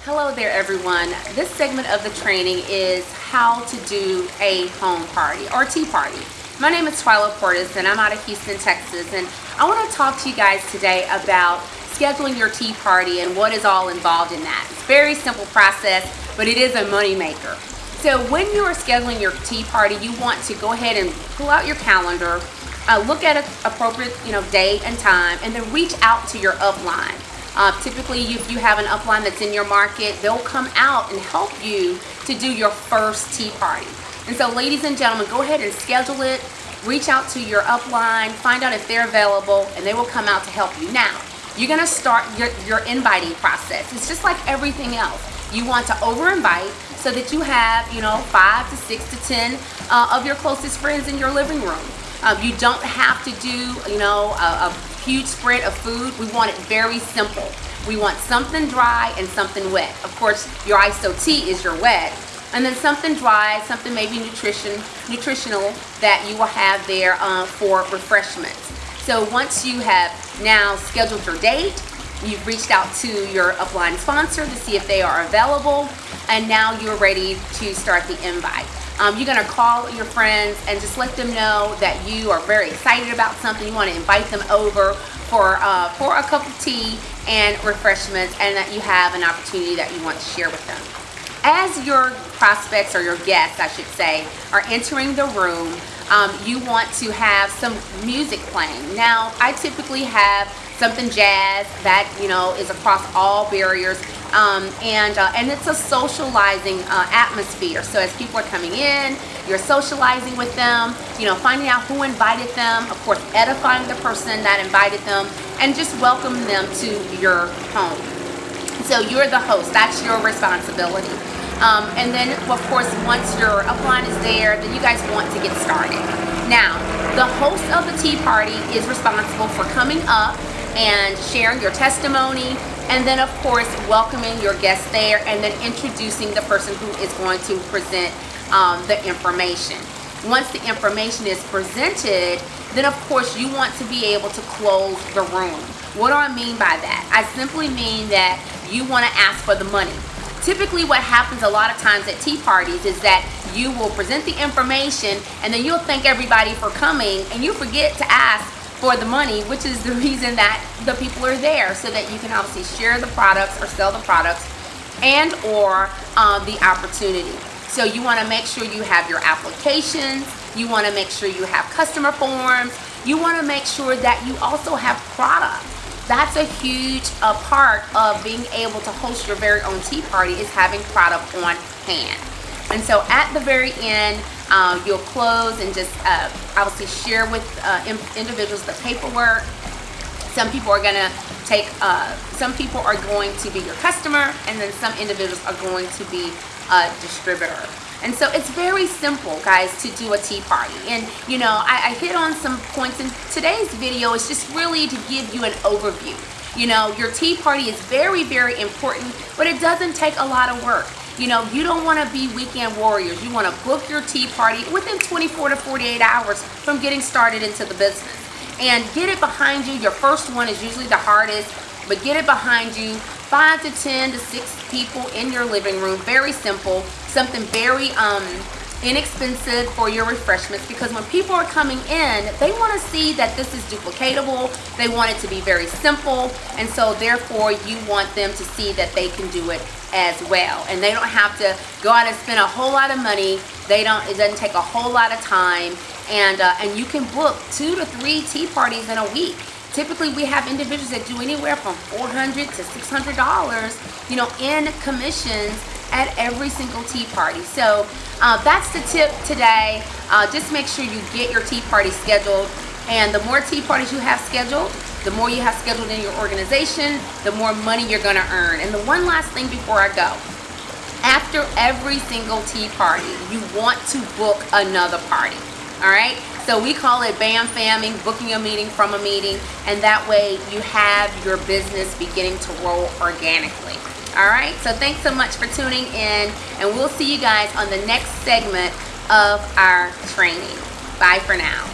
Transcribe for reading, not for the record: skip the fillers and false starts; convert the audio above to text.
Hello there everyone. This segment of the training is how to do a home party or tea party. My name is Portis and I'm out of Houston, Texas, and I want to talk to you guys today about scheduling your tea party and what is all involved in that. It's a very simple process, but it is a money maker. So when you are scheduling your tea party, you want to go ahead and pull out your calendar, look at an appropriate date and time, and then reach out to your upline. Typically, if you have an upline that's in your market, they'll come out and help you to do your first tea party. And so, ladies and gentlemen, go ahead and schedule it. Reach out to your upline, find out if they're available, and they will come out to help you. Now, you're going to start your inviting process. It's just like everything else. You want to over-invite so that you have, 5 to 6 to 10 of your closest friends in your living room. You don't have to do, a huge spread of food. We want it very simple. We want something dry and something wet. Of course, your IASO tea is your wet. And then something dry, something maybe nutritional that you will have there for refreshments. So once you have now scheduled your date, you've reached out to your upline sponsor to see if they are available, and now you're ready to start the invite. You're going to call your friends and just let them know that you are very excited about something. You want to invite them over for a cup of tea and refreshments, and that you have an opportunity that you want to share with them. As your prospects, or your guests I should say, are entering the room, you want to have some music playing. Now, I typically have something jazz that is across all barriers, and it's a socializing atmosphere. So as people are coming in, you're socializing with them, finding out who invited them, of course edifying the person that invited them, and just welcoming them to your home. So you're the host, that's your responsibility. And then of course once your upline is there, then you guys want to get started. Now, the host of the tea party is responsible for coming up and sharing your testimony, and then of course welcoming your guests there, and then introducing the person who is going to present the information. Once the information is presented, then of course you want to be able to close the room. What do I mean by that? I simply mean that you want to ask for the money. Typically what happens a lot of times at tea parties is that you will present the information and then you'll thank everybody for coming, and you forget to ask for the money, which is the reason that the people are there, so that you can obviously share the products or sell the products and or the opportunity. So you want to make sure you have your applications, you want to make sure you have customer forms, you want to make sure that you also have product. That's a huge part of being able to host your very own tea party, is having product on hand. And so at the very end, you'll close and just obviously share with individuals the paperwork. Some people are going to take, some people are going to be your customer, and then some individuals are going to be a distributor. And so it's very simple, guys, to do a tea party. And I hit on some points in today's video. Is just really to give you an overview. Your tea party is very, very important, but it doesn't take a lot of work. You don't want to be weekend warriors. You want to book your tea party within 24 to 48 hours from getting started into the business, and get it behind you. Your first one is usually the hardest, but get it behind you. 5 to 10 to 6 people in your living room. Very simple. Something very inexpensive for your refreshments, because when people are coming in, they want to see that this is duplicatable. They want it to be very simple, and so therefore you want them to see that they can do it as well, and they don't have to go out and spend a whole lot of money. It doesn't take a whole lot of time, and you can book 2 to 3 tea parties in a week. Typically, we have individuals that do anywhere from $400 to $600, in commissions at every single tea party. So that's the tip today. Just make sure you get your tea party scheduled, and the more tea parties you have scheduled, the more you have scheduled in your organization, the more money you're going to earn. And the one last thing before I go, after every single tea party, you want to book another party. All right? So we call it BAM famming, booking a meeting from a meeting, and that way you have your business beginning to roll organically. All right, so thanks so much for tuning in, and we'll see you guys on the next segment of our training. Bye for now.